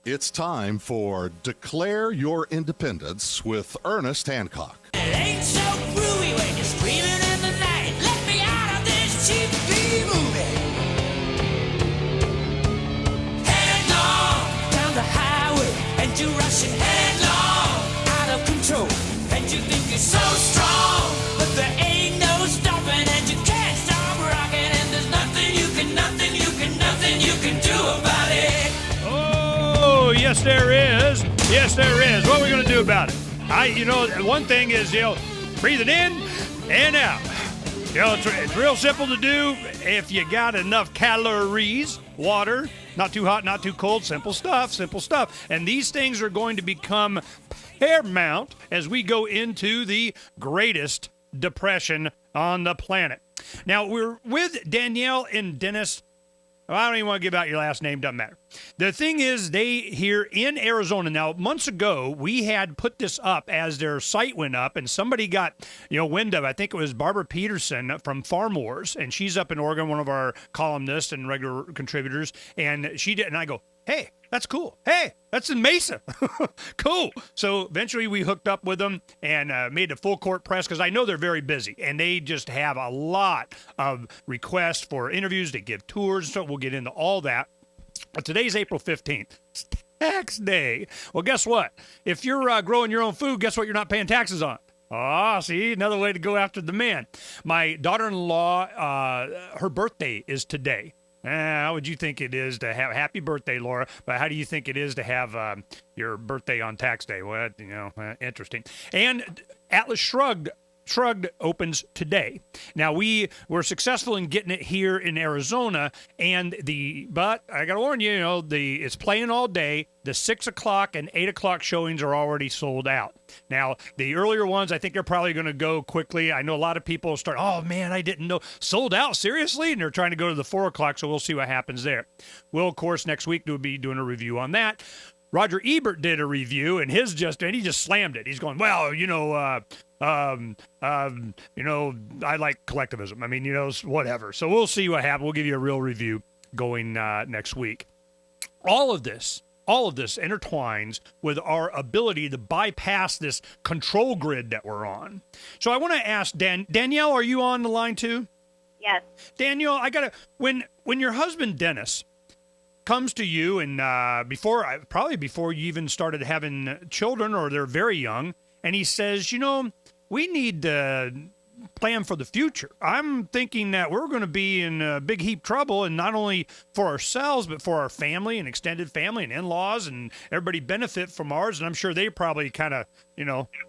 It's time for Declare Your Independence with Ernest Hancock. It ain't so groovy when you're screaming in the night. Let me out of this cheap movie. Headlong down the highway, and you're rushing headlong out of control. And you think you're so strong, but there ain't no stopping, and you can't stop rocking. And there's nothing you can do about it. Oh, yes, there is. Yes, there is. What are we going to do about it? One thing is, breathe it in and out. It's real simple to do if you got enough calories, water, not too hot, not too cold, simple stuff. And these things are going to become paramount as we go into the greatest depression on the planet. Now, we're with Danielle and Dennis. I don't even want to give out your last name. Doesn't matter. The thing is, they here in Arizona. Now, months ago, we had put this up as their site went up, and somebody got, wind of, I think it was Barbara Peterson from Farm Wars, and she's up in Oregon, one of our columnists and regular contributors, and she did, and I go, hey, that's cool. Hey, that's in Mesa. Cool. So eventually we hooked up with them and made a full court press because I know they're very busy and they just have a lot of requests for interviews to give tours. So we'll get into all that. But today's April 15th. It's tax day. Well, guess what? If you're growing your own food, guess what you're not paying taxes on? See, another way to go after the man. My daughter-in-law, her birthday is today. How would you think it is to have happy birthday, Laura? But how do you think it is to have your birthday on tax day? Well, interesting. And Atlas Shrugged opens today. Now, we were successful in getting it here in Arizona, but I got to warn you, it's playing all day. The 6 o'clock and 8 o'clock showings are already sold out. Now, the earlier ones, I think they're probably going to go quickly. I know a lot of people start, oh, man, I didn't know. Sold out? Seriously? And they're trying to go to the 4 o'clock, so we'll see what happens there. We'll, of course, next week be doing a review on that. Roger Ebert did a review, and he just slammed it. He's going, well, I like collectivism. I mean, whatever. So we'll see what happens. We'll give you a real review going next week. All of this intertwines with our ability to bypass this control grid that we're on. So I want to ask Danielle, are you on the line too? Yes. Danielle, when your husband Dennis comes to you and probably before you even started having children or they're very young, and he says, we need to plan for the future. I'm thinking that we're going to be in a big heap trouble, and not only for ourselves, but for our family and extended family and in-laws, and everybody benefit from ours. And I'm sure they probably kind of,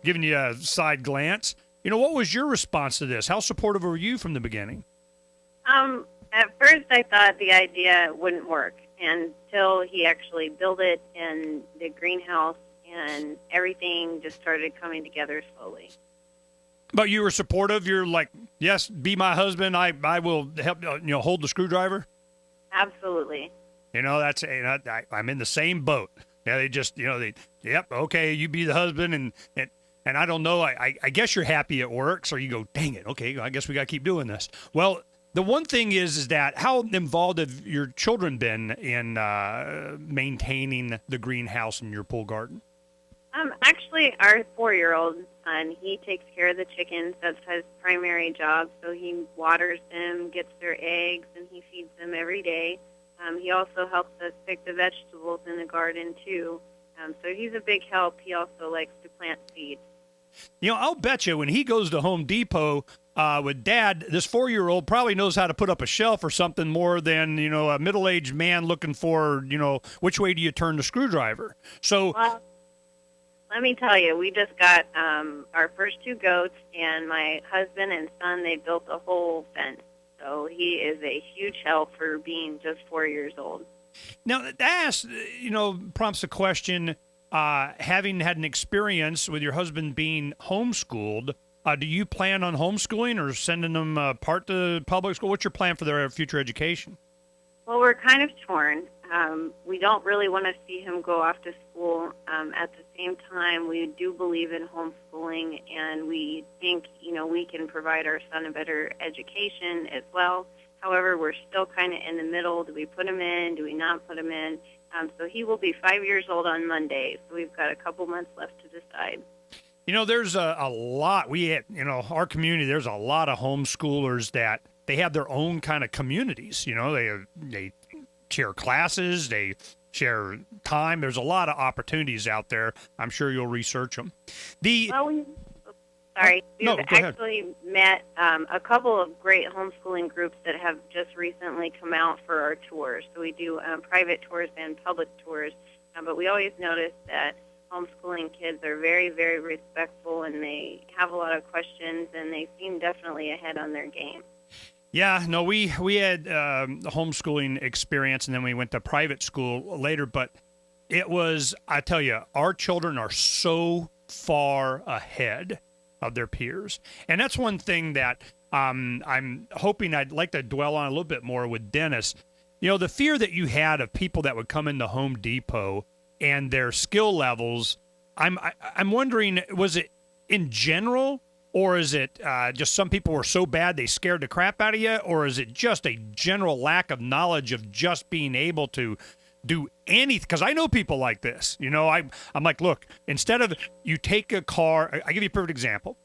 giving you a side glance. What was your response to this? How supportive were you from the beginning? At first I thought the idea wouldn't work until he actually built it in the greenhouse, and everything just started coming together slowly. But you were supportive. You're like, yes, be my husband. I will help. Hold the screwdriver. Absolutely. I'm in the same boat. Yeah, they just, yep, okay, you be the husband, and I don't know. I guess you're happy it works, or you go, dang it, okay, I guess we got to keep doing this. Well, the one thing is that how involved have your children been in maintaining the greenhouse in your pool garden? Actually, our 4-year-old son, he takes care of the chickens. That's his primary job. So he waters them, gets their eggs, and he feeds them every day. He also helps us pick the vegetables in the garden, too. So he's a big help. He also likes to plant seeds. I'll bet you when he goes to Home Depot with Dad, this 4-year-old probably knows how to put up a shelf or something more than, a middle-aged man looking for, which way do you turn the screwdriver? So... Well, let me tell you, we just got our first 2 goats, and my husband and son, they built a whole fence. So he is a huge help for being just 4 years old. Now, that prompts a question. Having had an experience with your husband being homeschooled, do you plan on homeschooling or sending them part to public school? What's your plan for their future education? Well, we're kind of torn. We don't really want to see him go off to school. At the same time, we do believe in homeschooling, and we think, we can provide our son a better education as well. However, we're still kind of in the middle. Do we put him in? Do we not put him in? So he will be 5 years old on Monday. So we've got a couple months left to decide. There's a lot. Our community, there's a lot of homeschoolers that they have their own kind of communities. They share classes, they share time. There's a lot of opportunities out there. I'm sure you'll research them. We've actually met a couple of great homeschooling groups that have just recently come out for our tours. So we do private tours and public tours, but we always notice that homeschooling kids are very, very respectful, and they have a lot of questions, and they seem definitely ahead on their game. Yeah, no, we had the homeschooling experience, and then we went to private school later, but it was, I tell you, our children are so far ahead of their peers. And that's one thing that I'm hoping I'd like to dwell on a little bit more with Dennis. The fear that you had of people that would come into Home Depot and their skill levels, I'm wondering, was it in general, or is it just some people were so bad they scared the crap out of you, or is it just a general lack of knowledge of just being able to do anything? Because I know people like this. I'm like, look, instead of you take a car, I give you a perfect example.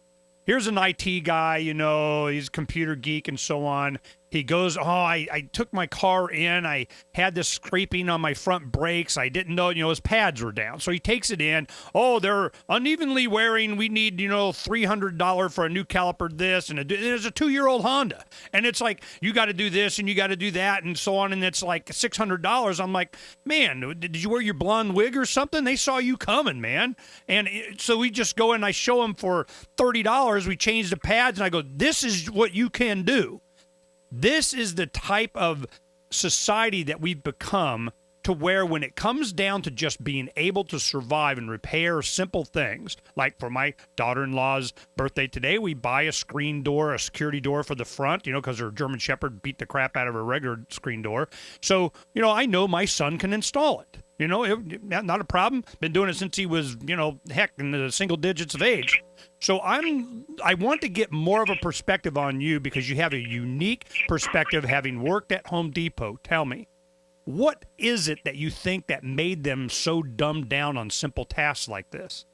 Here's an IT guy, he's a computer geek and so on. He goes, I took my car in. I had this scraping on my front brakes. I didn't know, his pads were down. So he takes it in. Oh, they're unevenly wearing. We need, $300 for a new caliper this. And it's a 2-year-old Honda. And it's like, you got to do this and you got to do that and so on. And it's like $600. I'm like, man, did you wear your blonde wig or something? They saw you coming, man. And so we just go in and I show them for $30. We change the pads and I go, this is what you can do. This is the type of society that we've become, to where when it comes down to just being able to survive and repair simple things, like for my daughter-in-law's birthday today, we buy a screen door, a security door for the front, because her German Shepherd beat the crap out of her regular screen door. So, I know my son can install it. Not a problem. Been doing it since he was, in the single digits of age. So I want to get more of a perspective on you, because you have a unique perspective having worked at Home Depot. Tell me, what is it that you think that made them so dumbed down on simple tasks like this?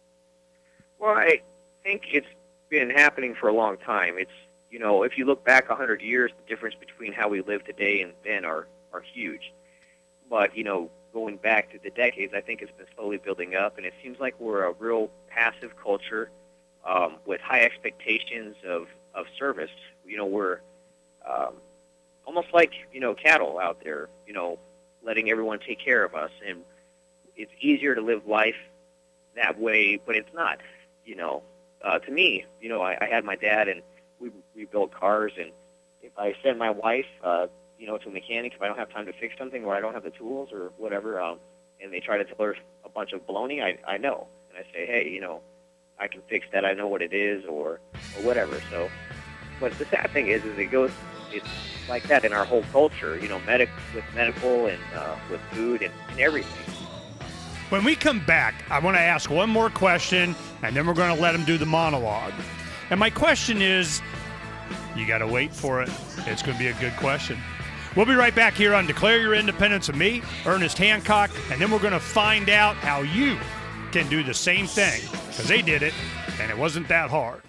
Well, I think it's been happening for a long time. It's, if you look back 100 years, the difference between how we live today and then are huge. But, going back to the decades, I think it's been slowly building up, and it seems like we're a real passive culture with high expectations of service. We're almost like, cattle out there, letting everyone take care of us. And it's easier to live life that way, but it's not. To me, I had my dad, and we built cars, and if I send my wife, to a mechanic, if I don't have time to fix something or I don't have the tools or whatever, and they try to tell her a bunch of baloney, I know. And I say, hey, I can fix that. I know what it is or whatever. So, but the sad thing is it's like that in our whole culture, with medical and with food and everything. When we come back, I want to ask one more question, and then we're going to let him do the monologue. And my question is, you got to wait for it. It's going to be a good question. We'll be right back here on Declare Your Independence of me, Ernest Hancock, and then we're going to find out how you can do the same thing, because they did it, and it wasn't that hard.